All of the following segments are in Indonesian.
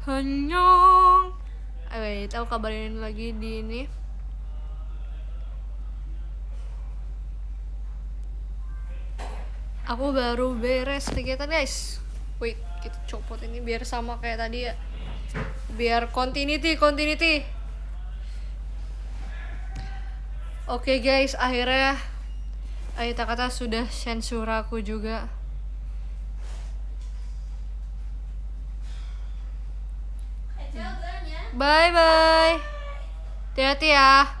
Hanyong. Wait, aku kabarin lagi di ini. Aku baru beres kegiatan guys. Wait, kita copot ini biar sama kayak tadi ya. Biar continuity. Oke guys, akhirnya Aita kata sudah sensor aku juga. Bye bye. Hati-hati ya.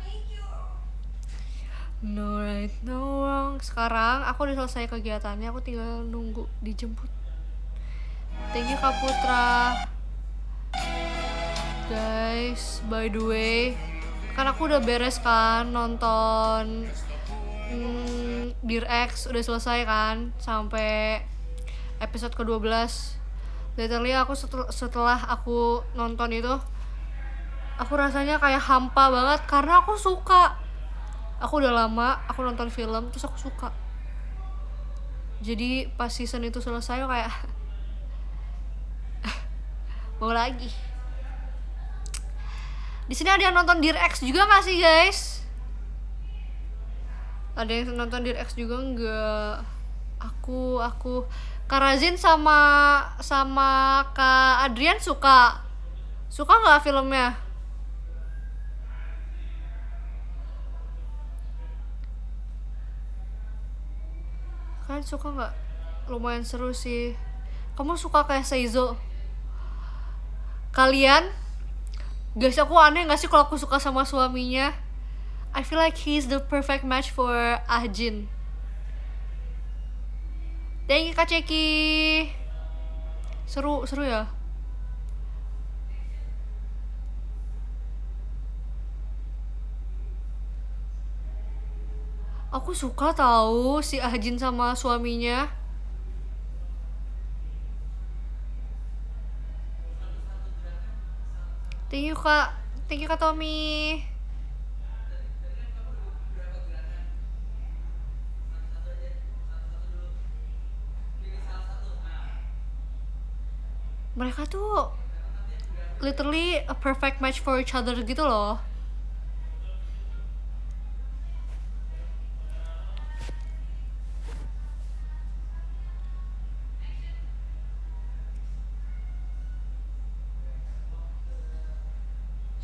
No right, no wrong. Sekarang aku udah selesai kegiatannya, aku tinggal nunggu dijemput. Thank you Kak Putra. Guys, by the way, kan aku udah beres kan nonton Dear X, udah selesai kan sampai episode ke-12. Literally aku setelah aku nonton itu, aku rasanya kayak hampa banget karena aku suka. Aku udah lama aku nonton film terus aku suka. Jadi pas season itu selesai kayak mau lagi. Di sini ada yang nonton Dear X juga nggak sih guys? Ada yang nonton Dear X juga nggak? Aku Kak Razin sama Kak Adrian suka nggak filmnya? Kalian suka nggak? Lumayan seru sih. Kamu suka kayak Seizo? Kalian? Guys, aku aneh nggak sih kalau aku suka sama suaminya? I feel like he's the perfect match for Ahjin. Thank you Kak Ceki. Seru ya. Aku suka tahu si Ahjin sama suaminya. Thank you Kak Tommy. Mereka tuh literally a perfect match for each other gitu loh.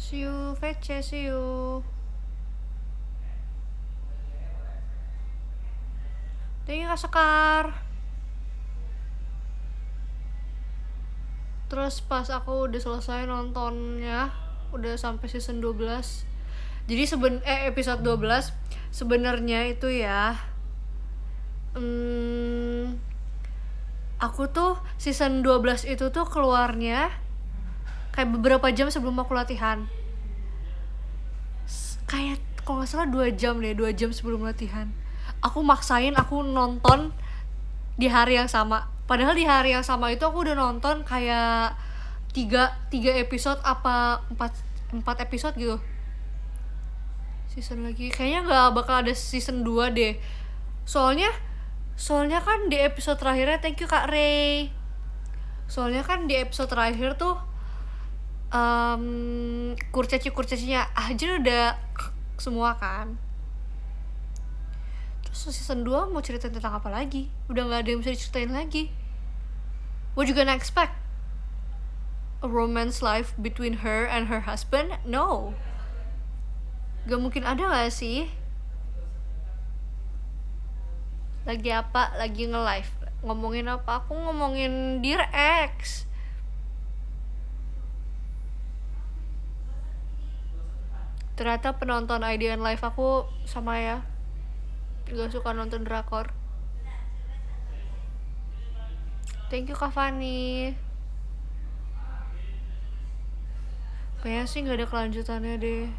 See you, Fece, see you. Thank you Kak Sekar. Terus pas aku udah selesai nontonnya, udah sampai season 12. Jadi episode 12 sebenarnya itu ya, aku tuh season 12 itu tuh keluarnya kayak beberapa jam sebelum aku latihan. Kayak kalau nggak salah 2 jam sebelum latihan. Aku maksain aku nonton di hari yang sama. Padahal di hari yang sama itu aku udah nonton kayak 3 episode apa 4 episode gitu. Season lagi kayaknya nggak bakal ada season 2 deh. Soalnya kan di episode terakhirnya, thank you Kak Ray. Soalnya kan di episode terakhir tuh kurcaci-kurcacinya aja udah semua kan. Terus season 2 mau cerita tentang apa lagi? Udah gak ada yang bisa diceritain lagi. What you gonna expect? A romance life between her and her husband? No. Gak mungkin ada gak sih? Lagi apa? Lagi nge-live. Ngomongin apa? Aku ngomongin Dear X. Ternyata penonton IDN Live aku sama ya, gak suka nonton drakor. Thank you Kak Fani. Kayaknya sih gak ada kelanjutannya deh.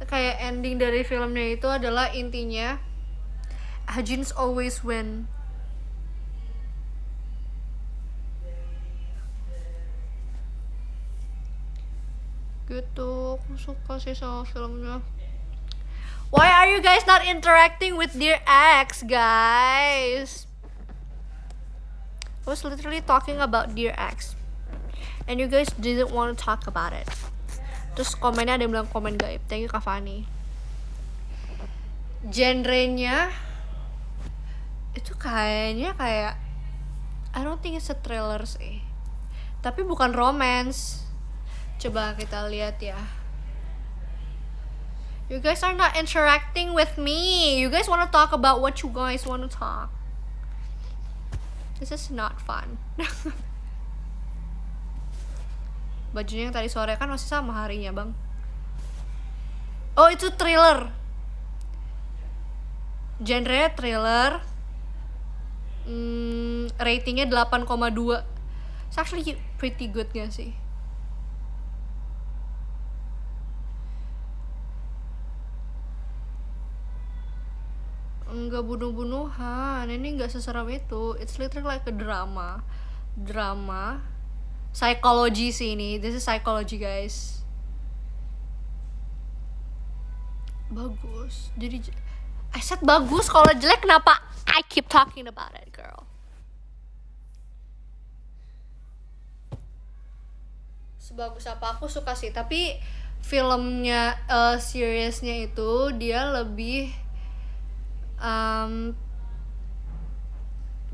Kayak ending dari filmnya itu adalah intinya Ahjin's always win. Gitu, aku suka sih sama filmnya. Why are you guys not interacting with Dear X, guys? I was literally talking about Dear X, and you guys didn't want to talk about it. Terus komennya ada yang bilang komen gaib. Thank you Kak Fani. Genrenya itu kayaknya kayak, I don't think it's a thriller sih, tapi bukan romance. Coba kita lihat ya. You guys are not interacting with me. You guys want to talk about what you guys want to talk. This is not fun. Bajunya yang tadi sore kan masih sama harinya bang. Oh itu thriller. Genre thriller. Ratingnya 8,2. It's actually pretty good gak sih? Enggak bunuh-bunuhan, ini enggak seseram itu. It's literally like a drama psychology sih ini. This is psychology guys. Bagus. Jadi I said bagus. Kalau jelek kenapa I keep talking about it girl? Sebagus apa aku suka sih, tapi filmnya seriesnya itu dia lebih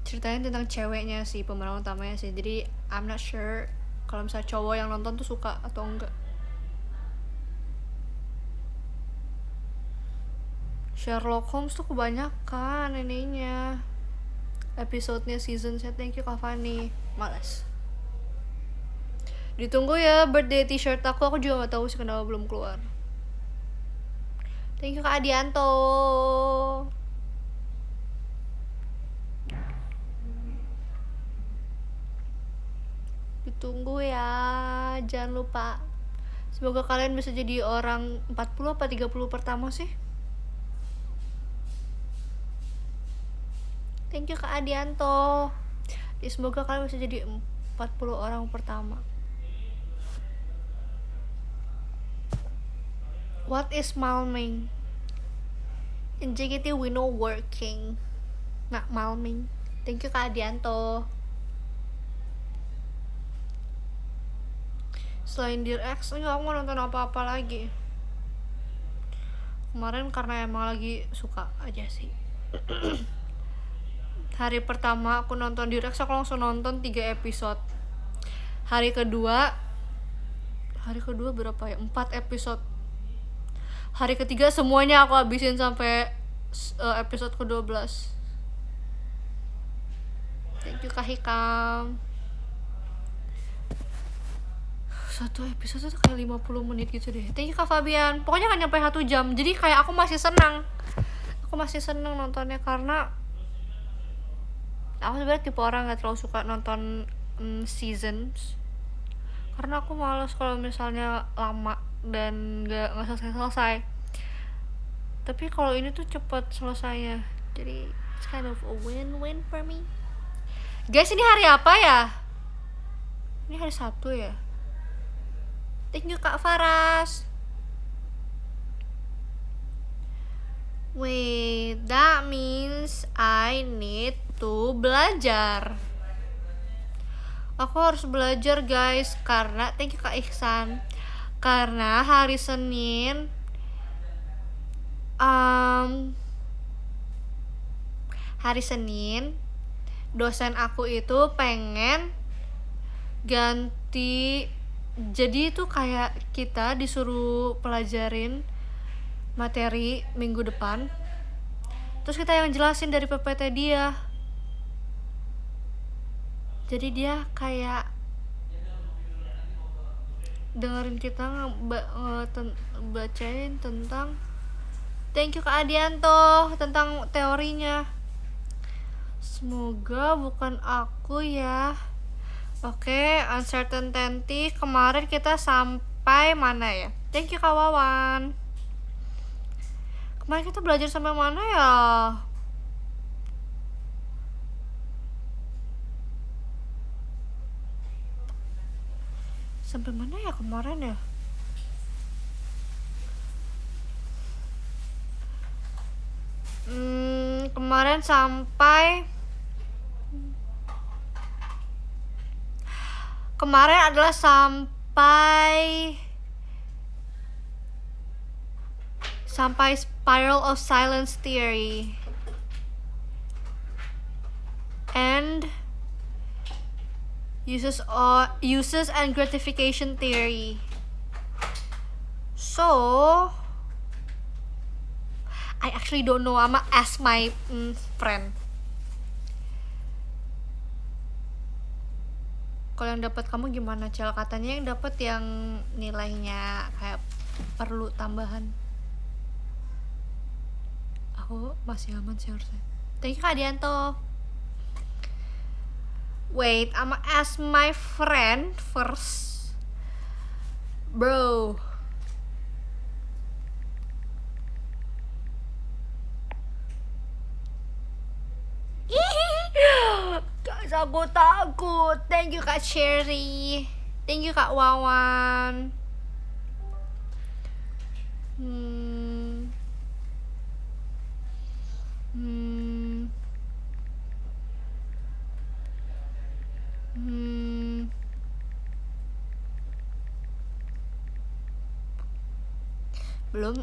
ceritanya tentang ceweknya sih, pemeran utamanya sih. Jadi I'm not sure kalau misalnya cowok yang nonton tuh suka atau enggak. Sherlock Holmes tuh kebanyakan ininya episodenya, seasonnya. Thank you Kak Fani. Malas. Ditunggu ya birthday t-shirt aku juga gak tahu sih kenapa belum keluar. Thank you Kak Adianto. Ditunggu ya, jangan lupa. Semoga kalian bisa jadi orang 40 apa 30 pertama sih. Thank you Kak Adianto. Semoga kalian bisa jadi 40 orang pertama. What is malming? In JKT we know working, not malming. Thank you Kak Adianto. Selain Dear X, enggak, aku nggak nonton apa-apa lagi. Kemarin karena emang lagi suka aja sih. Hari pertama aku nonton Dear X, aku langsung nonton 3 episode. Hari kedua berapa ya? 4 episode. Hari ketiga semuanya aku habisin sampai episode ke-12. Thank you Kak Hikam. Satu episode tuh kayak 50 menit gitu deh. Thank you Kak Fabian. Pokoknya gak nyampe 1 jam. Jadi kayak aku masih senang nontonnya, karena aku sebenarnya tipe orang gak terlalu suka nonton seasons, karena aku malas kalau misalnya lama dan gak selesai. Tapi kalau ini tuh cepet selesainya, jadi it's kind of a win-win for me. Guys, ini hari apa ya? Ini hari Sabtu ya? Thank you Kak Faras. Wait, that means I need to belajar. Aku harus belajar guys, karena thank you Kak Ihsan. Karena hari Senin dosen aku itu pengen ganti. Jadi itu kayak kita disuruh pelajarin materi minggu depan, terus kita yang jelasin dari PPT dia. Jadi dia kayak dengerin kita bacain tentang, thank you Kak Adianto, tentang teorinya. Semoga bukan aku ya. Oke, uncertainty. Kemarin kita sampai mana ya? Thank you Kak Wawan. Kemarin kita belajar sampai mana ya? Sampai mana ya kemarin ya? kemarin sampai adalah sampai Spiral of Silence Theory and uses and gratification theory. So I actually don't know. I'ma ask my friend. Kalau yang dapat kamu gimana, Cel? Katanya yang dapat yang nilainya kayak perlu tambahan. Aku masih aman sih harusnya. Thank you Kak Dianto. Wait, I'ma ask my friend first. Bro. Guys, aku takut. Thank you Kak Cherry. Thank you Kak Wawan.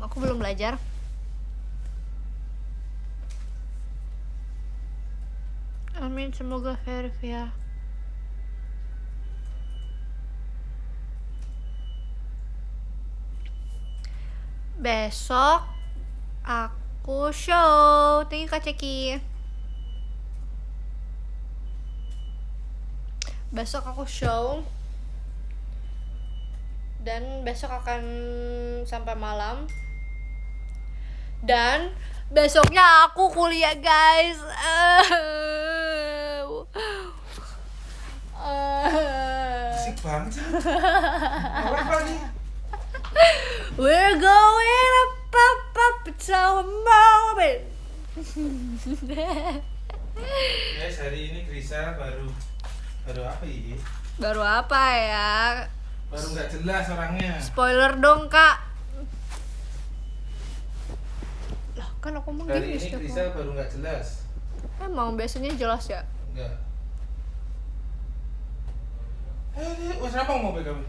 Aku belum belajar. Amin, semoga fair ya. Besok aku show. Thank you Kak Ceki. Besok aku show. Dan besok akan sampai malam. Dan besoknya aku kuliah, guys. Asik banget sih. Apa nih? We're going up to a moment. Guys, hari ini Krisa baru apa ini? Baru apa ya? Baru nggak jelas orangnya. Spoiler dong Kak. Lah kan aku mau hari gini ini Krisa baru nggak jelas. Emang biasanya jelas ya? Enggak. Kenapa mau pegang?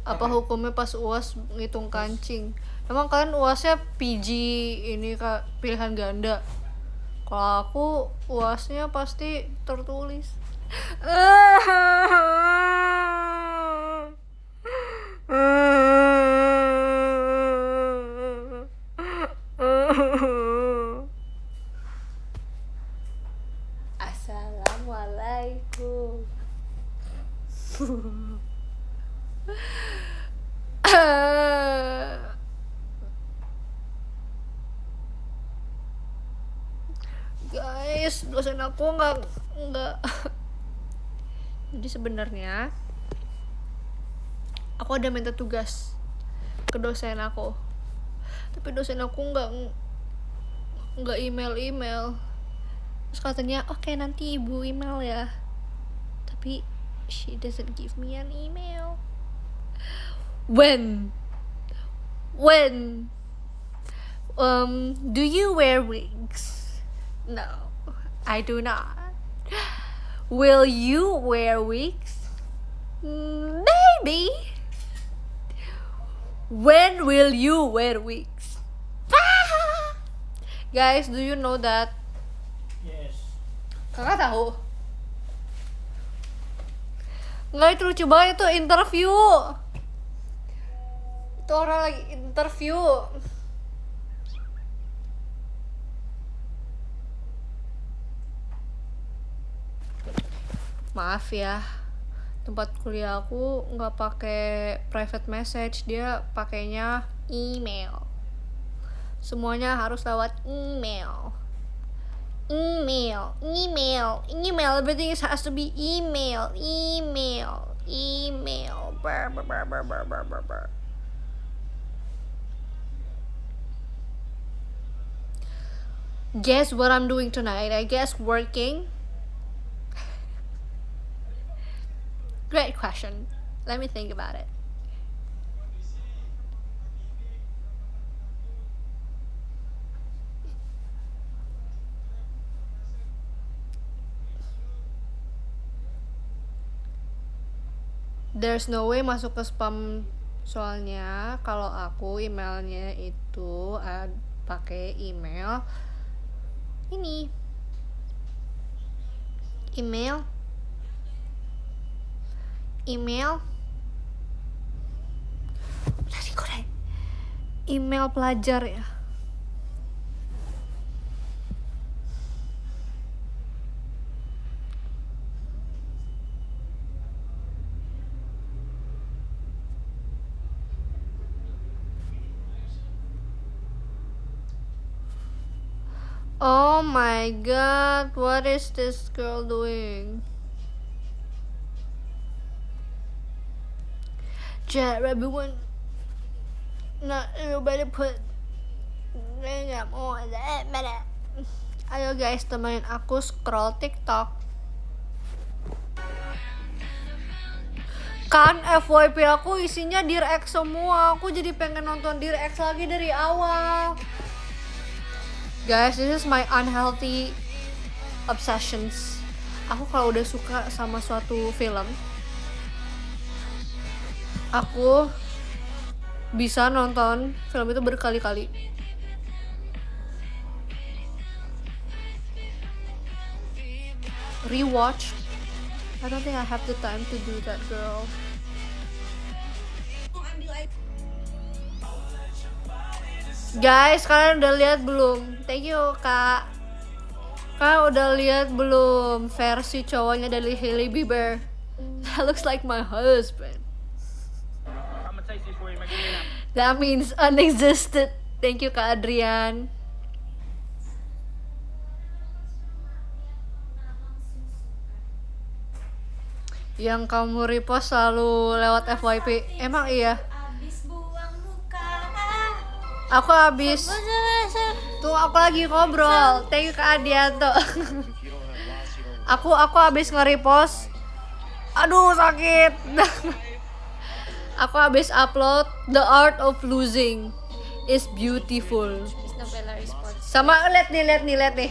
Apa hukumnya pas UAS ngitung kancing? Emang kalian UASnya PG ini Kak, pilihan ganda? Kalau aku UASnya pasti tertulis. Assalamualaikum. Guys, dosen aku nggak jadi sebenarnya aku ada minta tugas ke dosen aku, tapi dosen aku nggak email. Terus katanya oke, nanti ibu email ya, tapi she doesn't give me an email. When do you wear wigs? No, I do not. Will you wear wigs? Maybe. When will you wear wigs? Guys, do you know that? Yes. Kakak tahu? Nggak, itu lucu banget, itu interview. Itu orang lagi interview. Maaf ya, tempat kuliah aku nggak pakai private message, dia pakainya email. Semuanya harus lewat email. Everything has to be email. Brr. Guess what I'm doing tonight? I guess working. Great question. Let me think about it. there's no way masuk ke spam, soalnya kalau aku emailnya itu pakai email ini, email tadi kok deh, email pelajar ya. Oh my god, what is this girl doing? Chat everyone, not everybody put. Nggak mau ada. Ayo guys, temenin aku scroll TikTok. Kan FYP aku isinya Dear Ex semua. Aku jadi pengen nonton Dear Ex lagi dari awal. Guys, this is my unhealthy obsessions. Aku kalau udah suka sama suatu film, aku bisa nonton film itu berkali-kali. Rewatch. I don't think I have the time to do that, girl. Guys, kalian udah lihat belum? Thank you, Kak. Kalian udah lihat belum versi cowoknya dari Hailey Bieber? That looks like my husband. That means unexisted. Thank you, Kak Adrian. Yang kamu repost selalu lewat FYP. Emang iya? Aku habis. Tuh aku lagi ngobrol. Thank you Kak Adianto. aku habis nge-repost. Aduh sakit. Aku habis upload The Art of Losing is Beautiful. Sama lihat nih.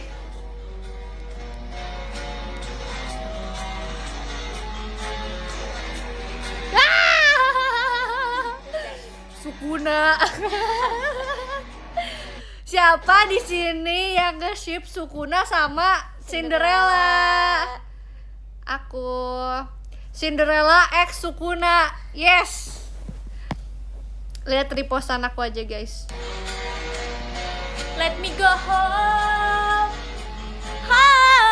Sukuna. Siapa di sini yang nge-ship Sukuna sama Cinderella? Aku. Cinderella X Sukuna. Yes. Lihat repostan aku aja, guys. Let me go home. Home.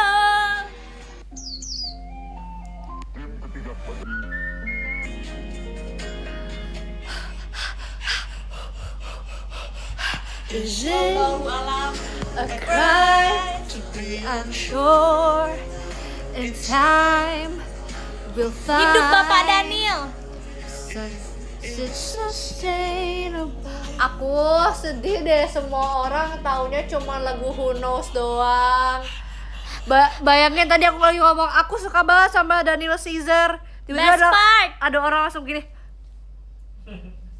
Is it a cry to be unsure? In time we'll find. Hidup Bapak Daniel. It's sustainable. Aku sedih deh, semua orang taunya cuma lagu Who Knows doang. Bayangin tadi aku lagi ngomong aku suka banget sama Daniel Caesar, tiba-tiba ada orang langsung gini,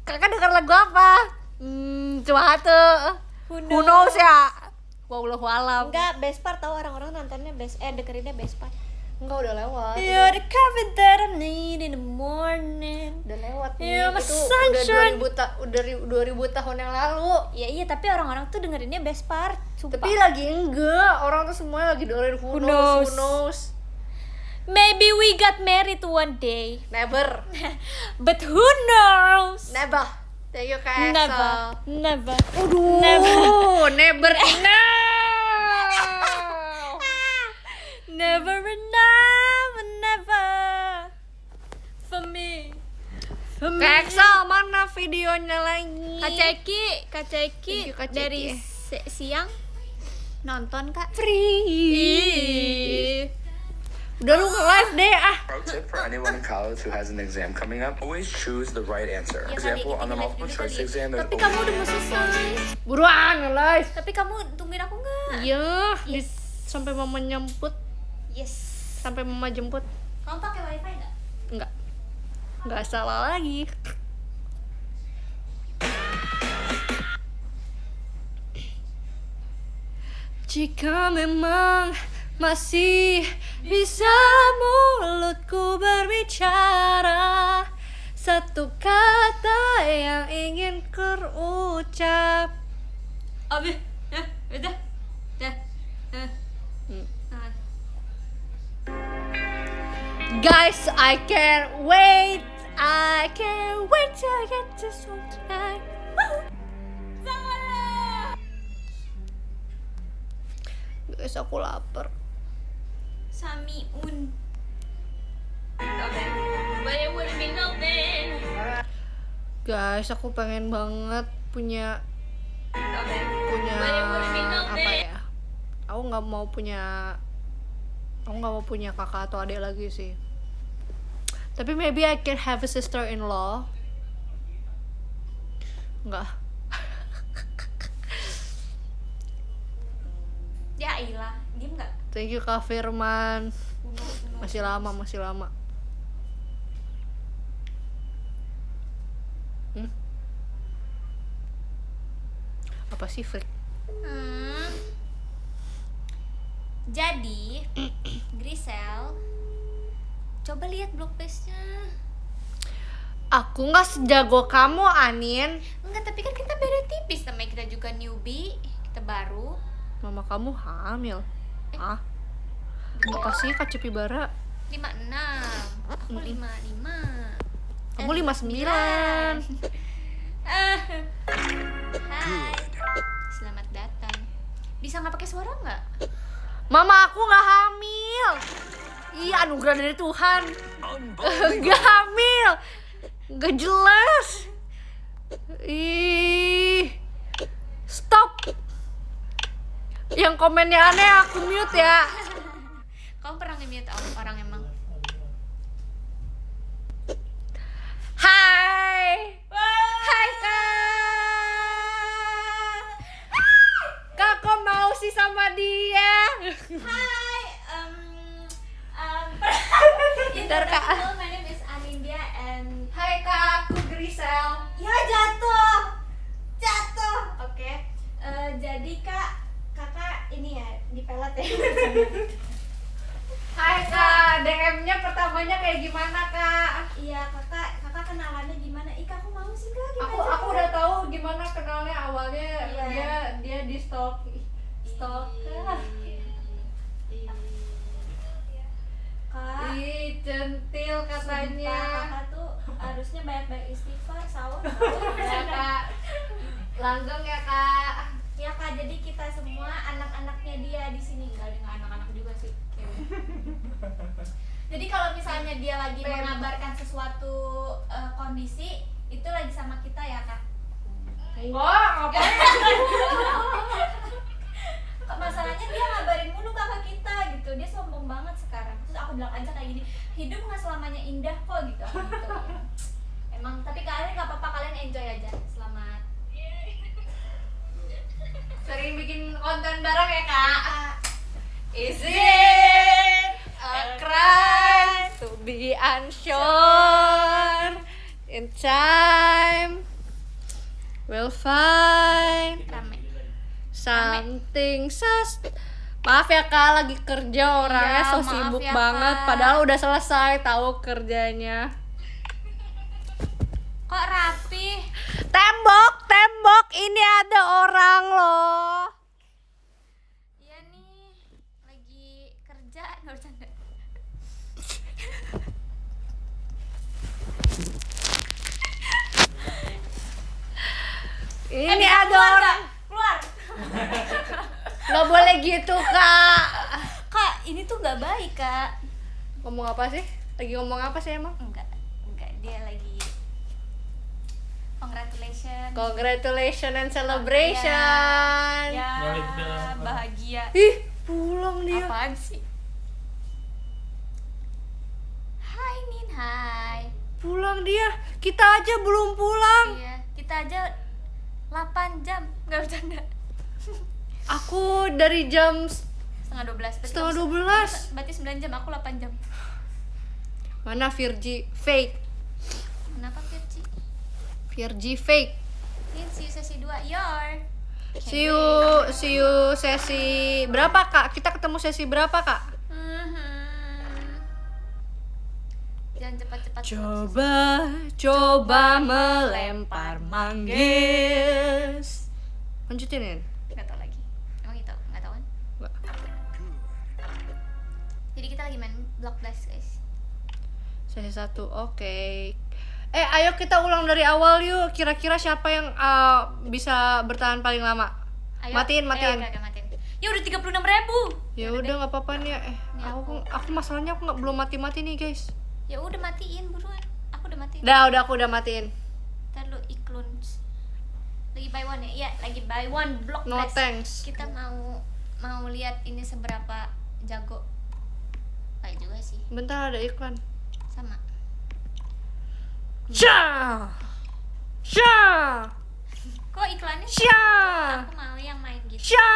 kakak denger lagu apa? Cuma tuh Who knows ya. Wallahu alam. Enggak, best part tahu orang-orang nontonnya dengerinnya best part. Enggak, udah lewat. You're the coffee that I need in the morning. Udah lewat nih. You're my Itu sunshine. udah 2000 tahun yang lalu. Iya, tapi orang-orang tuh dengerinnya best part. Sumpah. Tapi lagi enggak, orang tuh semuanya lagi dengerin Who knows. Maybe we got married one day. Never. But who knows? Never. Thank you Kak Excel. Never. Aduh, never enough. Never enough, never. For me. Kak Excel, mana videonya lagi? Kak Ceki Thank you, Kak Ceki. dari siang nonton Kak. Free. Udah lu nge-live deh Pro tip for anyone in college who has an exam coming up, always choose the right answer. For example, on the multiple choice exam, there's Tapi kamu udah mau selesai. Buruan nge-live. Tapi kamu tungguin aku nggak? Iya, Yes. sampai mama nyemput, Yes. sampai mama jemput. Kamu pakai wifi nggak? Nggak salah lagi. Jika memang masih bisa mulutku berbicara, satu kata yang ingin terucap. Abi, udah. Guys, I can't wait till I get this home tonight. Guys, aku lapar. Samiun. Guys, aku pengen banget punya apa ya? Aku nggak mau punya kakak atau adik lagi sih. Tapi maybe I can have a sister-in-law. Enggak. Ya ilah, diem nggak? Thank you Kak Firman. Masih lama. Apa sih freak? Jadi Grisel, coba lihat blog post-nya. Aku nggak sejago kamu, Anin. Enggak, tapi kan kita beda tipis, namanya kita juga newbie, kita baru. Mama kamu hamil. Hah? Apa sih Kak Cepibara? 56, aku 55. Kamu 59. Hai, selamat datang. Bisa nggak pakai suara nggak? Mama aku nggak hamil. Iya, anugerah dari Tuhan. Nggak hamil. Nggak jelas. Ih, stop. Yang komennya aneh aku mute ya. Kamu pernah nge-mute orang emang? Hai. Hai Kak. Kak mau sih sama dia. Hai, Bentar, Kak. Hello, my name is Anindya and Hai Kak, aku Grisel. ya jatuh. Oke. Jadi kakak ini ya dipelet ya. Hai Kak, DM-nya pertamanya kayak gimana Kak? Iya kakak kenalannya gimana? Aku mau sih Kak. Aku udah tahu gimana kenalnya awalnya. Iya. dia di stalk Kak. Kak. Ih, centil katanya. Sumpah, kakak tuh harusnya banyak-banyak istighfar, sahur. Ya Kak, langgeng ya Kak. Ya Kak, jadi kita semua anak-anaknya dia di sini, enggak dengan anak-anak juga sih. Jadi kalau misalnya dia lagi mengabarkan sesuatu kondisi, itu lagi sama kita ya Kak. Enggak, ngapain? Masalahnya dia ngabarin mulu kakak kita gitu, dia sombong banget sekarang. Terus aku bilang aja kayak gini, hidup nggak selamanya indah kok gitu. Aku gitu ya. Emang tapi kalian nggak apa-apa, kalian enjoy aja. Selamat. Sering bikin konten bareng ya Kak. Is it a crime to be unsure? In time we'll find Rame. something Maaf ya Kak, lagi kerja orangnya Iya, so maaf sibuk ya, banget. Kak. Padahal udah selesai tahu kerjanya. Kok rapi? Tembok, ini ada orang loh. Iya nih, lagi kerja, nggak bercanda. Ini ada orang. Keluar. Nggak boleh gitu Kak. Kak, ini tuh nggak baik Kak. Ngomong apa sih? Lagi ngomong apa sih emang? Enggak, dia lagi Congratulations and celebration. Ya, Balik dah. bahagia. Ih, pulang dia. Apaan sih? Hai Nin, hai. Pulang dia. Kita aja belum pulang. Iya, kita aja 8 jam, nggak bercanda. Aku dari jam Setengah 12. Setengah 12. Berarti 9 jam, aku 8 jam. mana Virgi fake. Kenapa Virgi? Virgi fake. Nin, see you sesi 2, your. See you sesi berapa Kak? Kita ketemu sesi berapa Kak? Jangan cepat-cepat. Coba melempar manggis. Lanjutin ya? Nggak tahu lagi. Emang itu nggak tahu kan? Nggak. Jadi kita lagi main Block Blast guys. Sesi 1, oke. Ayo kita ulang dari awal yuk. Kira-kira siapa yang bisa bertahan paling lama? Ayo. Matiin. Oke, matiin. Ya udah 36.000. Ya udah nggak apa-apa nih. Aku masalahnya aku belum mati nih guys. Ya udah matiin buruan. Aku udah matiin. Aku udah matiin. Ntar lu iklan. Lagi buy one ya? Iya, lagi buy one Block No Blast. thanks. Kita mau lihat ini seberapa jago. Baik juga sih. Bentar ada iklan. Sama. Sya. Kok iklannya? Sya. Aku mau yang main gitu. Sya.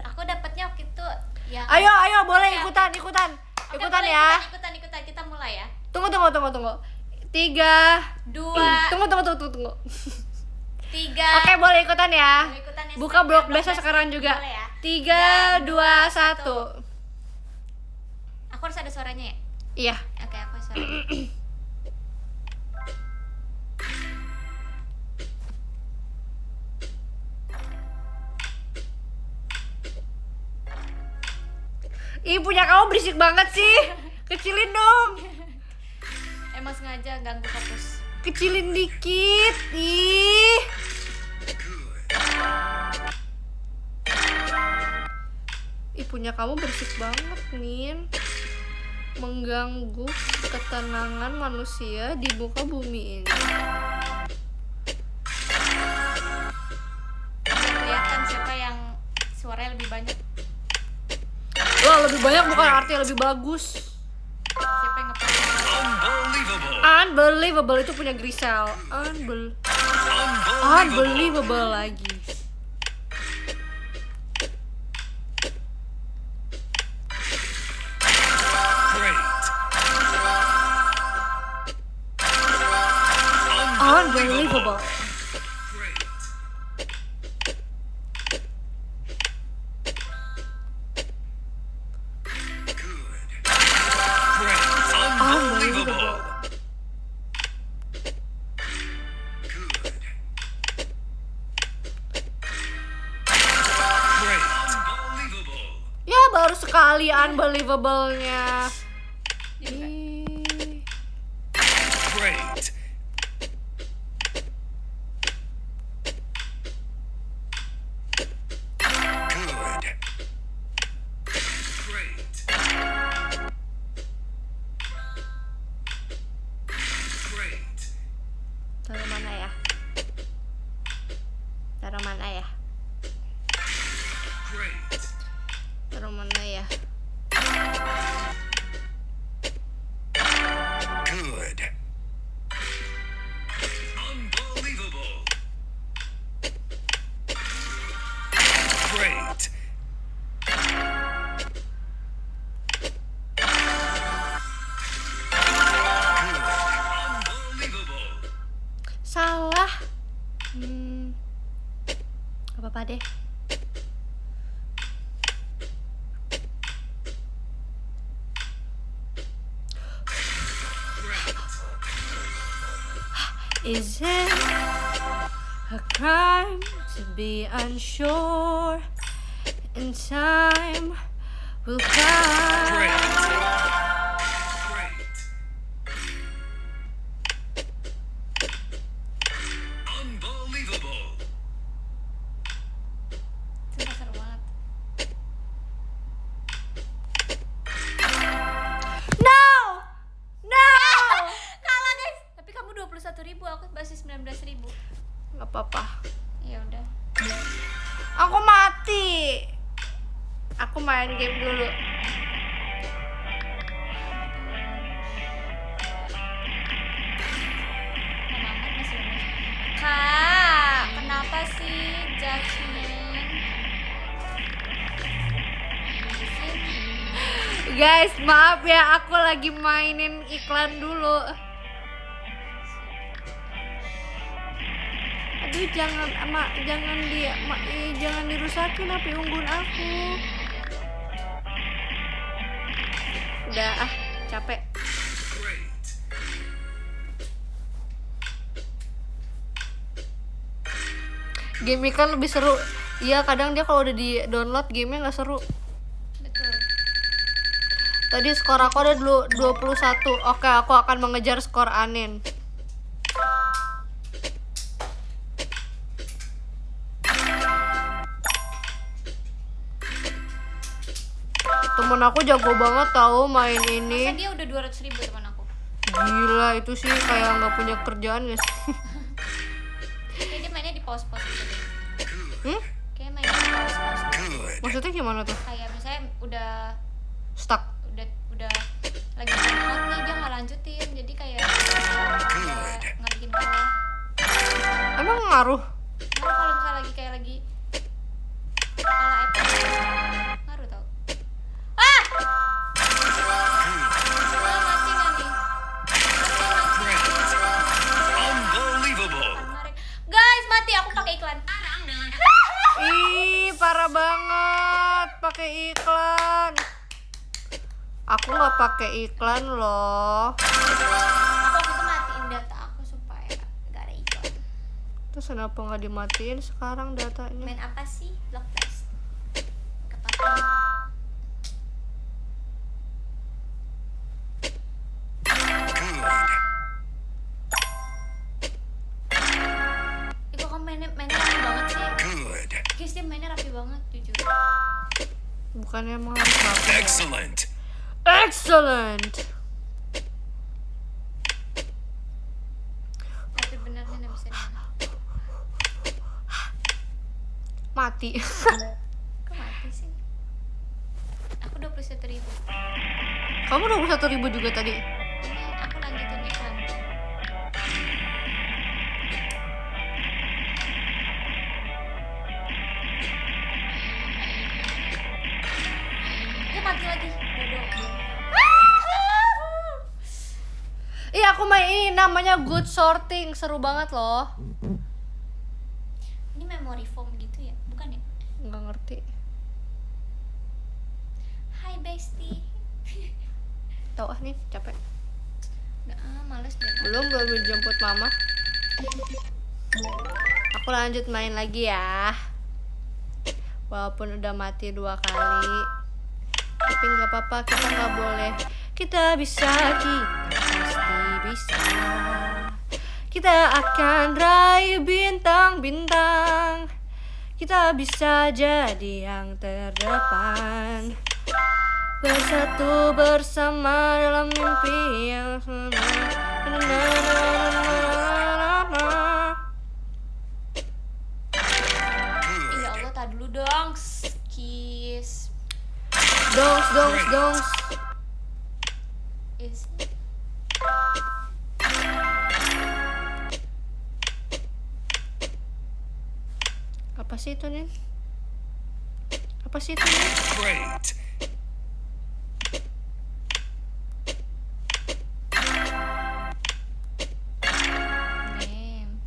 Aku dapatnya waktu itu yang Ayo boleh Oke, ikutan. Oke, Ikutan boleh, ya. Ikutan. Kita mulai ya. Tunggu. 3 2 Tunggu. 3. Oke, boleh ikutan ya. Boleh ikutan ya, Buka Block Block Blast Blast. sekarang juga. Boleh ya. 3 2 1. Aku harus ada suaranya ya? Iya. Oke, aku ada suaranya. Ih, punya kamu berisik banget sih. Kecilin dong. Emang sengaja ganggu fokus. Kecilin dikit. Ih. Ih, punya kamu berisik banget, Min. Mengganggu ketenangan manusia di muka bumi ini. Biar kelihatan siapa yang suaranya lebih banyak. Wah, lebih banyak bukan artinya lebih bagus. Siapa yang ngepost. Unbelievable itu punya Grisel. Unbelievable lagi. Unbelievable. Unbelievable. Ya baru sekali unbelievable-nya. Ih. Taruh mana ya? Taruh mana ya? Taruh mana ya? Salah. Gak apa-apa deh. Is it a crime to be unsure? In time will come. Sumpah seru banget. No! Kalah guys. Tapi kamu 21.000, aku masih 19.000. Gak apa-apa. Ya udah. Aku mati. Aku main game dulu. Lama amat masih 19. Kak, kenapa sih judgement? Guys, maaf ya, aku lagi mainin iklan dulu. Aduh, jangan dirusakin HP unggun aku. Udah capek. Great. Game kan lebih seru. Iya, kadang dia kalau udah di download gamenya nggak seru. Betul. Tadi skor aku ada dulu 21. Oke, aku akan mengejar skor Anin. Temen aku jago banget tahu main Masa ini. dia udah 200.000 teman aku. Gila, itu sih kayak nggak punya kerjaan ya. Kayak dia mainnya di pause-pause gitu deh. Hmm? Kayak mainnya di pause-pause gitu. Good. Maksudnya gimana tuh? Kayak misalnya udah Stuck. lagi download nih dia nggak lanjutin, jadi kayak udah ngebikin kalah. Emang ngaruh? Ngaruh kalau misalnya lagi kalah Apple, ngaruh tau. Ah! Mati nggak nih? Great. Unbelievable. Kemarin. Guys, mati aku pakai iklan. Ih, parah banget pakai iklan. Aku nggak pakai iklan loh. Aku waktu itu matiin data aku supaya gak ada iklan. Terus kenapa nggak dimatiin sekarang datanya? Main apa sih? Block test. Kepala. Good. Ih, kok mainnya rapi banget sih? Good. Guys, dia mainnya rapi banget jujur. Bukannya emang harus apa? Excellent. Excellent. Tapi bener nih bisa Mati. Kok mati sih? Aku 21.000. Kamu 21.000 juga tadi. Ini aku lanjutin iklan. Dia mati lagi. Bodoh. Iya, aku main ini namanya Good Sorting, seru banget loh. Ini memory foam gitu ya? Bukan ya? Nggak ngerti. Hai bestie. Tahu ah nih, capek. Udah males deh. Belum dijemput mama. Aku lanjut main lagi ya. Walaupun udah mati 2 kali. Tapi nggak apa-apa, kita nggak boleh. Kita bisa, kita pasti bisa. Kita akan raih bintang-bintang. Kita bisa jadi yang terdepan. Bersatu bersama dalam mimpi yang Ya Allah, tak dulu dong. Kiss. dongs dongs dongs. Is Apa sih itu nih? Apa sih itu nih? Great. name.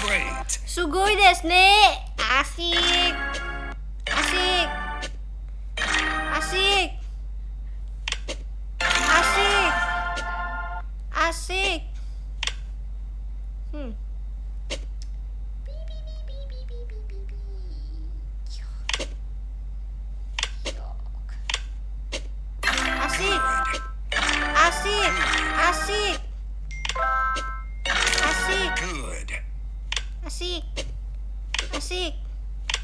Great. Sugoi desu ne. Asik. Asik. Asik. Asik. Asik. Asik. Asik. Asik. Asik. Good. Asik. Asik.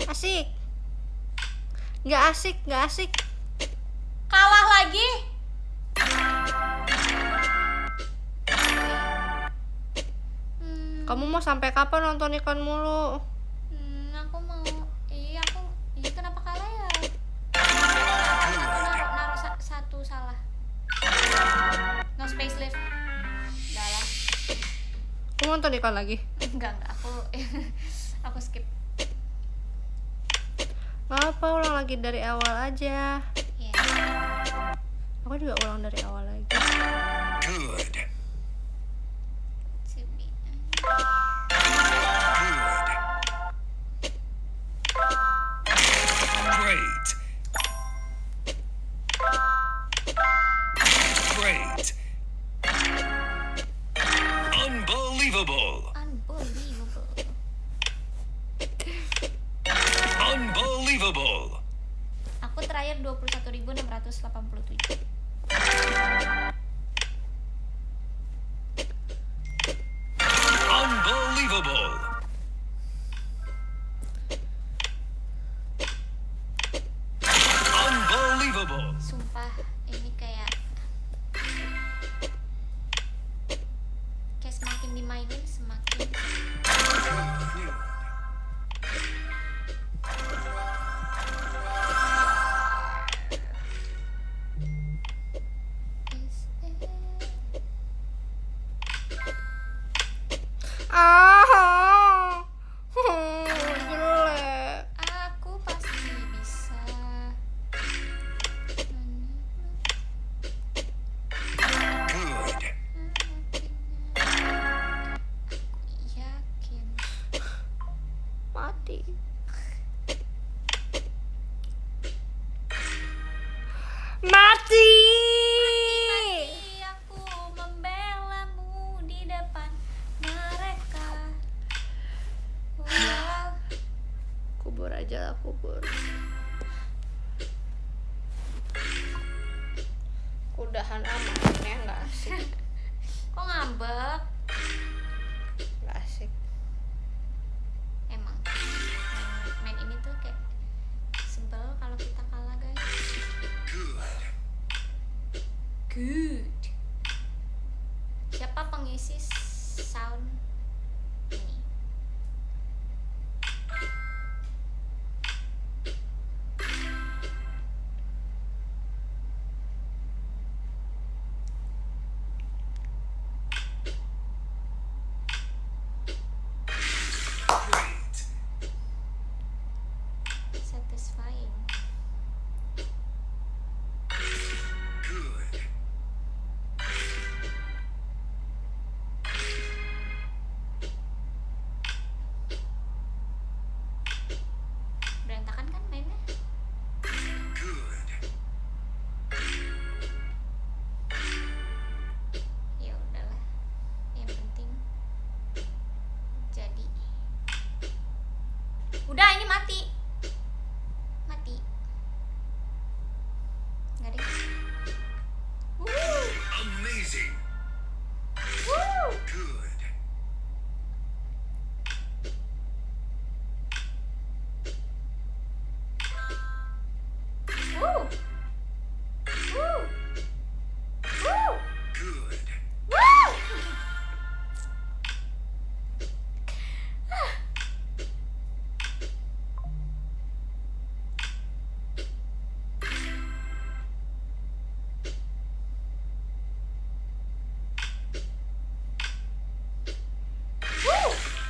Asik. Nggak asik, nggak asik. Kalah lagi. Kamu mau sampai kapan nonton iklan mulu? Aku mau. Iya kenapa kalah ya? Aku naruh satu salah. No space lift. Udah lah. Kamu nonton iklan lagi? Enggak. Aku skip. Nggak apa, ulang lagi dari awal aja. Ya. Aku juga ulang dari awal lagi. Good. To be. Good. terakhir 21.687. Unbelievable. Unbelievable. Sumpah ini kayak semakin dimainin semakin Jelek. aku pasti bisa. Good. Yakin. Mati. Mati. Mati aku membelamu di depan mereka. Wow. Kubur aja lah, kubur. Udahan aman ya, nggak asik. Kok ngambek? Nggak asik. Emang main ini tuh kayak sebel kalau kita kalah, guys. Good. Siapa pengisi sound ini? Great. Satisfying. Good. Berantakan kan mainnya? Good. Ya udahlah. Yang penting jadi. Udah, ini mati. Mati. Enggak deh. Amazing. Good. Good.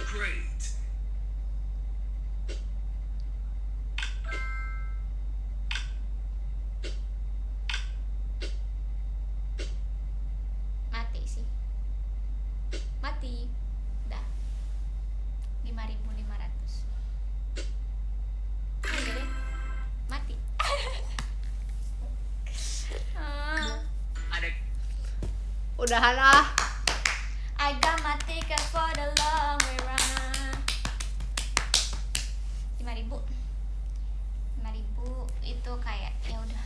Great. Mati sih. Mati. Dah. 5.500. Udah deh. Mati. Ada Udahan ah. I got my ticket for the long way round. 5.000. 5.000 itu kayak ya udah.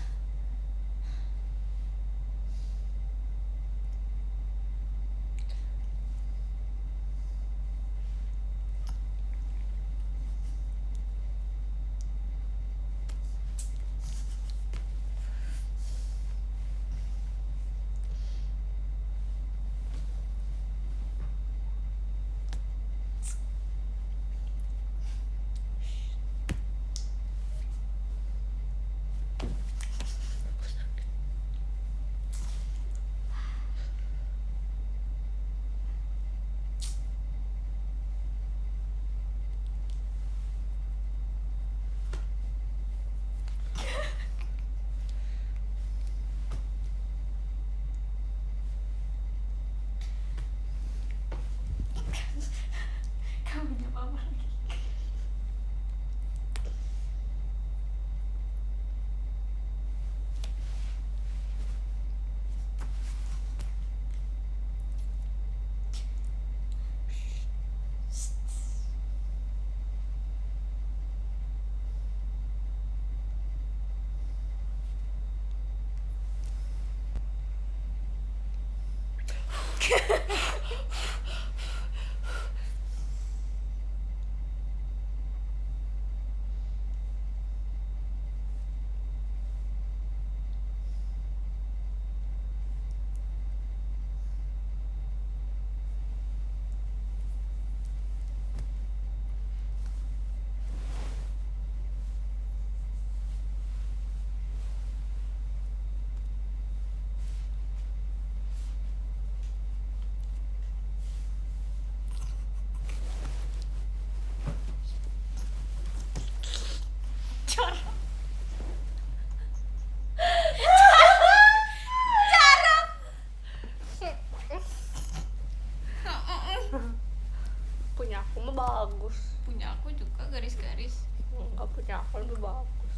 Punya aku mah bagus. Punya aku juga garis-garis. Enggak, punya aku lebih bagus.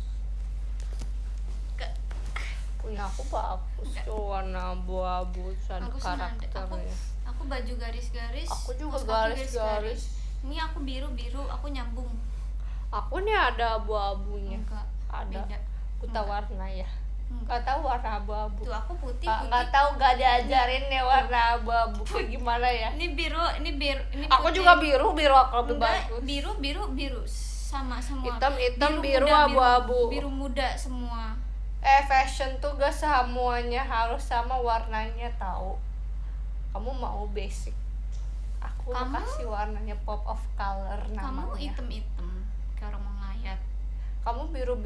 Ke- Punya aku bagus. Warna abu-abu, ada Aku senada. karakternya. Aku baju garis-garis. Aku juga kaos kaki garis-garis. Ini aku biru-biru, aku nyambung. Aku nih ada abu-abunya. Enggak. Ada. Beda. Buta warna ya. Enggak. Gak tahu warna abu-abu. Tuh aku putih. Nggak tahu, gak diajarin ya warna abu-abu kayak gimana ya. Ini biru, ini Aku putih. juga biru aku lebih Enggak, bagus. biru sama semua. Hitam, biru, muda, abu-abu. Biru muda semua. Fashion tuh gak semuanya harus sama warnanya tahu. Kamu mau basic, aku Kamu- kasih warnanya pop of color namanya. Kamu item-item kayak orang melayat. Kamu biru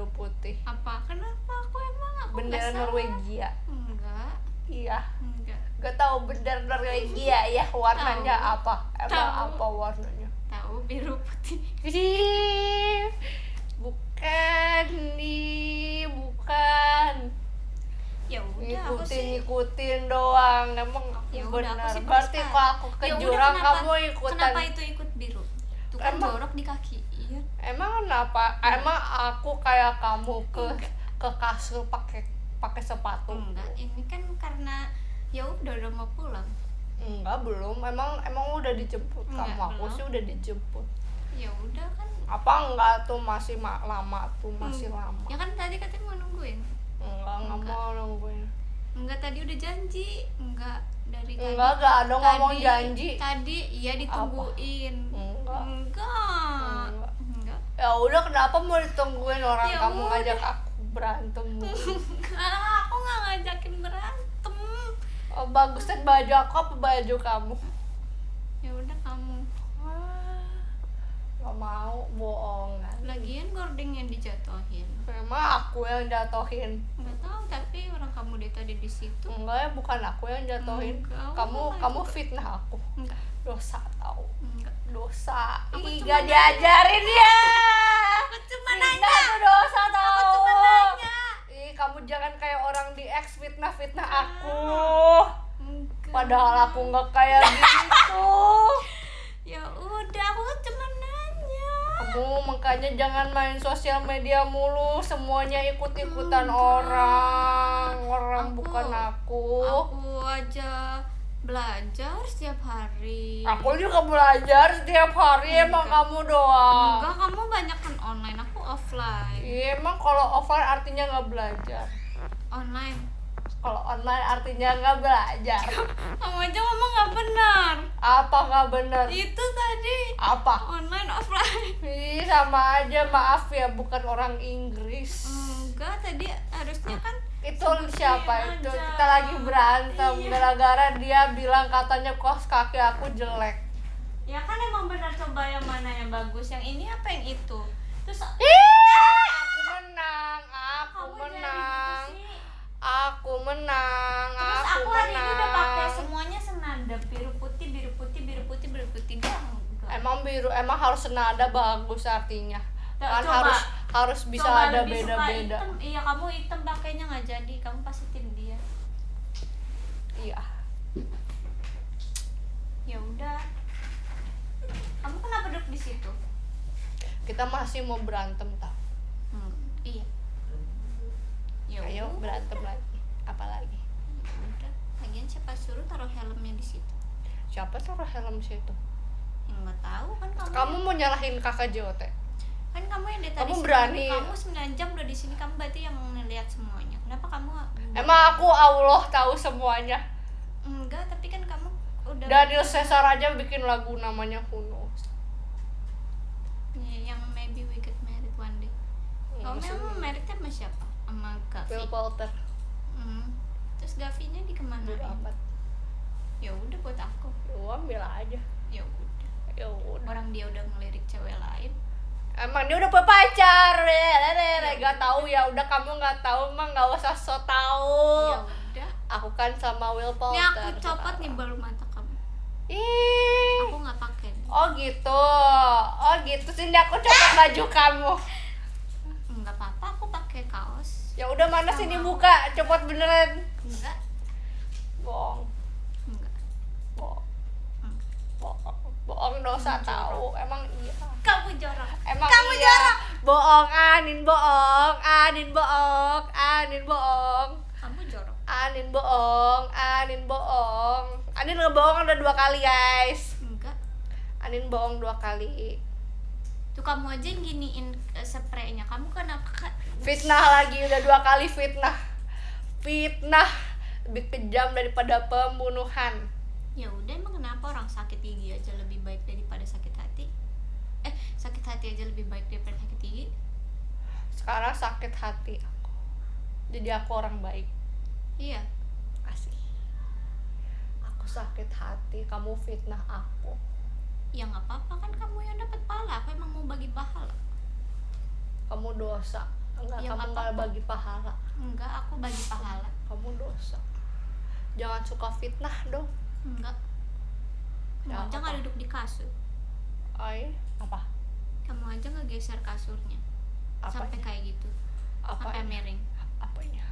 putih. Apa? Kenapa aku emang Bendera nggak salah? Norwegia. Enggak. Iya. Enggak. Gak tahu bendera Norwegia ya warnanya Tahu. apa? Emang Tahu. apa warnanya? Tahu biru putih. Ih, bukan nih, bukan. Ya udah aku sih. Ngikutin doang, emang Ya udah benar. aku sih Berarti Polestar. kalau aku ke Ya udah, jurang kenapa- kamu ikutan. Kenapa itu ikut biru? Tuh kan Emang- jorok di kaki. Iya. Emang kenapa? Emang aku kayak kamu ke kasur pakai sepatu? Enggak, ini kan karena ya udah mau pulang. Enggak, belum. Emang udah dijemput Enggak, kamu. Aku belum. sih udah dijemput. Ya udah kan. Apa enggak tuh masih lama tuh, masih lama. Ya kan tadi katanya mau nungguin. Enggak mau nungguin. Enggak, tadi udah janji. Enggak, dari tadi. Enggak ada ngomong janji. Tadi iya ditungguin. Enggak. Enggak. Enggak. Enggak. Ya udah, kenapa mau ditungguin orang Ya kamu udah. ngajak aku berantem? Aku nggak ngajakin berantem. Oh, bagusan baju aku apa baju kamu? Ya udah kamu. Gak mau, bohongan. Lagian gording yang dijatuhin. Memang aku yang jatohin. Nggak tahu, tapi orang kamu dari tadi di situ. Enggak ya, bukan aku yang jatohin. Enggak, Kamu aku nggak fitnah aku. Enggak. Dosa tahu. Enggak. Dosa. Aku Ih, cuma gak diajarin ya. Aku cuma Fitnah nanya. tuh dosa tahu. Cuma nanya. Ih, kamu jangan kayak orang di X fitnah aku. Enggak. Padahal aku nggak kayak gitu. Ya udah, aku kan cuma nanya. Kamu makanya jangan main sosial media mulu, semuanya ikut-ikutan orang Aku- bukan aku. Aku aja belajar setiap hari. Aku juga belajar setiap hari, emang Enggak. kamu doang. Enggak, kamu banyak kan online, aku offline. Iya, emang kalau offline artinya nggak belajar. Online. Kalau online artinya nggak belajar. Kamu aja ngomong nggak benar. Apa nggak bener? Itu tadi Apa? online offline. Ih, sama aja, maaf ya, bukan orang Inggris. Enggak, tadi harusnya kan Itu siapa itu? aja. Kita lagi berantem Iya. gara-gara dia bilang katanya kos kaki aku jelek. ya kan emang benar, coba yang mana yang bagus, yang ini apa yang itu. Terus Aku menang, aku kamu jadi menang, gitu sih. aku menang, Terus aku aku hari ini udah pakai menang. semuanya senada, biru putih. Dia enggak. Emang harus senada bagus artinya. Nah, Kan coba. harus bisa Coba ada lebih suka beda-beda. hitam. Iya, kamu hitam pakainya nggak jadi, kamu pasti tim dia. Iya. Ya udah. Kamu kenapa duduk di situ? Kita masih mau berantem tak? Iya. Ya Ayo udah. berantem lagi. Apalagi? Ya udah. Lagian siapa suruh taruh helmnya di situ? Siapa taruh helm situ? Ya nggak tahu kan kamu. Kamu mau nyalahin kakak JOT? Kan kamu yang dari tadi Kamu sini, berani. Kamu 9 jam udah di sini, kamu berarti yang ngeliat semuanya. Kenapa kamu? Emang aku Allah tahu semuanya. Enggak, tapi kan kamu udah Daniel Caesar aja bikin lagu namanya Who Knows. Ya, yang maybe we get married one day. Kamu emang married sama siapa? Sama Gavi. Will Poulter. Terus Gavinya di kemana? Amat. Ya udah buat aku. Lu ambil aja. Ya udah. Ya udah. Orang dia udah ngelirik cewek lain. Emang dia udah punya pacar, gak tahu ya udah kamu nggak tahu emang nggak usah so tahu. Ya udah. Aku kan sama Will Poulter. Ini aku copot nih baru mata kamu. Ih. Aku nggak pakai. Oh gitu sini aku copot baju kamu. Nggak apa-apa, aku pakai kaos. Ya udah mana sini buka, copot beneran. Enggak. Bohong, Enggak. bohong dosa tahu. Emang iya. Kamu jorok. Emang Kamu iya. jorok. Bohong, Anin bohong. Kamu jorok. Anin ngebohong udah 2 kali, guys. Enggak. Anin bohong 2 kali. Tuh kamu aja yang giniin spraynya. Kamu kenapa kan? Fitnah lagi, udah 2 kali fitnah. Lebih kejam daripada pembunuhan. Ya udah, emang kenapa orang sakit gigi aja lebih baik daripada sakit hati? Sakit hati aja lebih baik daripada sakit gigi? Sekarang sakit hati aku. Jadi aku orang baik. Iya. Asik. Aku sakit hati, kamu fitnah aku. Ya nggak apa-apa, kan kamu yang dapat pahala. Aku emang mau bagi pahala. Kamu dosa. Enggak, Ya, kamu nggak nggak apa-apa. bagi pahala. Enggak, aku bagi pahala. Kamu dosa. Jangan suka fitnah dong. Enggak. Kamu Ya, aja apa? nggak duduk di kasur. Ay, apa? Kamu aja ngegeser kasurnya. Apanya? Sampai kayak gitu. Sampai Apanya? miring. Apanya?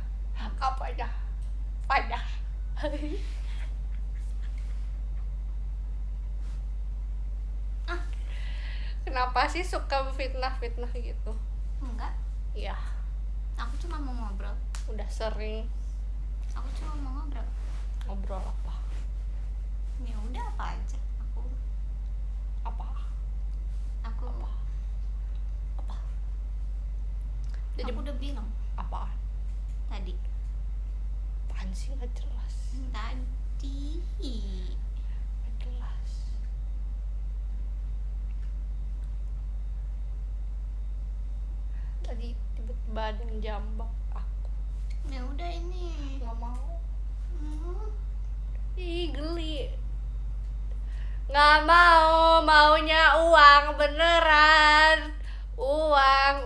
Kenapa sih suka fitnah gitu? Enggak. Iya, Aku cuma mau ngobrol. udah sering Aku cuma mau ngobrol. ngobrol apa? Ya udah, apa aja. Aku Apa? Jadi aku udah bilang apaan? tadi. Apaan sih nggak jelas? Tadi. Nggak jelas. Tadi tiba-tiba ada yang jambak aku. Ya udah ini. Nggak mau. Hmm. Ih, geli. Nggak mau, maunya uang beneran. Uang.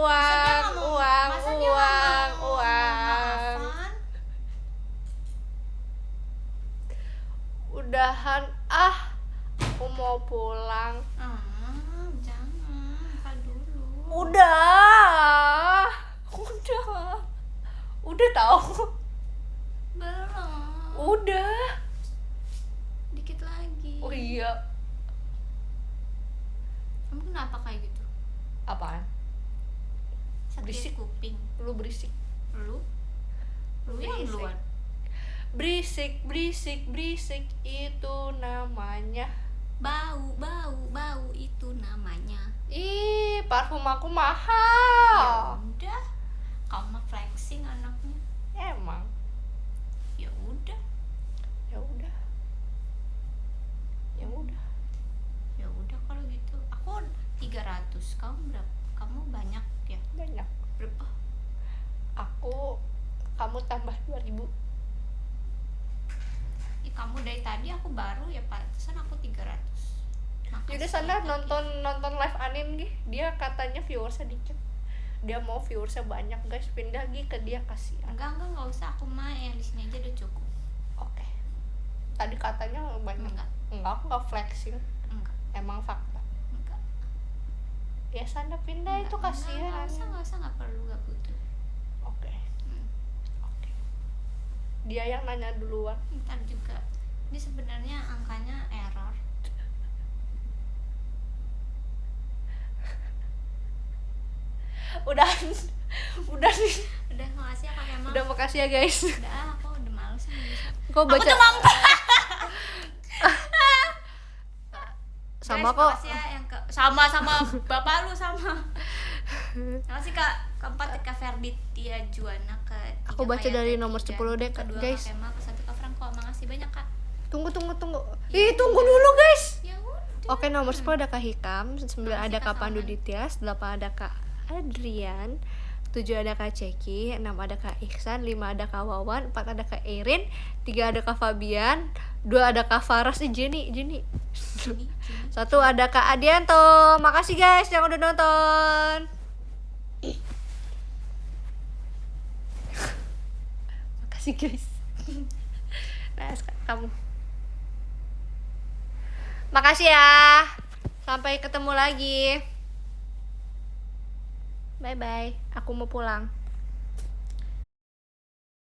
Masa dia nggak mau maafan? Udahan, aku mau pulang. Jangan, apa dulu. Udah tahu. Belum. Udah. Dikit lagi. Oh iya. Kamu kenapa kayak gitu? Apaan? Sakit Berisik. kuping. Lu berisik. Lu yang Berisik. duluan. Berisik itu namanya. Bau itu namanya. Ih, parfum aku Ya mahal. udah. Kamu mah flexing anaknya. Emang. Ya udah. Ya udah. Ya udah kalau gitu. Aku 300. Kamu berapa? Kamu banyak ya? Banyak. Berapa? Kamu tambah 2.000. Kamu dari tadi, aku baru ya, pantesan aku 300. Makasih Yaudah ya, sana Tati. nonton live Anin gih. Dia katanya viewersnya dikit. Dia mau viewersnya banyak, guys. Pindah gih ke dia, kasihan. Enggak usah, aku mah yang di sini aja udah cukup. Oke. Tadi katanya banyak. Enggak, Aku nggak flexing. enggak. Emang fakta. Ya sana pindah, itu kasihan. Enggak usah, enggak perlu, enggak butuh. Oke. Dia yang nanya duluan. Ntar juga. Ini sebenarnya angkanya error. Udah nih. Udah, makasih ya Kak Kemal. Udah, makasih ya guys. Udah, aku udah males sama bisa. Kok baca? Aku cuma Sama Guys, kok. makasih ya yang sama bapak lu sama. Makasih Kak. Keempat Kak Ferditia Juana, ketiga Aku baca Kak dari Yati, nomor 10 deh, kedua guys. Kak Kemal, ke satu Kak Franco. kok. Makasih banyak Kak. Tunggu. Ih, tunggu dulu guys. Ya udah. Oke, nomor 10 ada Kak Hikam, 9 ada Kak Kak Pandu Salman. Dityas, 8 ada Kak Adrian, 7 ada Kak Ceki, 6 ada Kak Iksan, 5 ada Kak Wawan, 4 ada Kak Erin, 3 ada Kak Fabian, 2 ada Kak Faras, Jenny. 1 ada Kak Adianto. Makasih guys yang udah nonton. Makasih guys. Nah, sekarang kamu. Makasih ya. Sampai ketemu lagi. Bye bye. Aku mau pulang.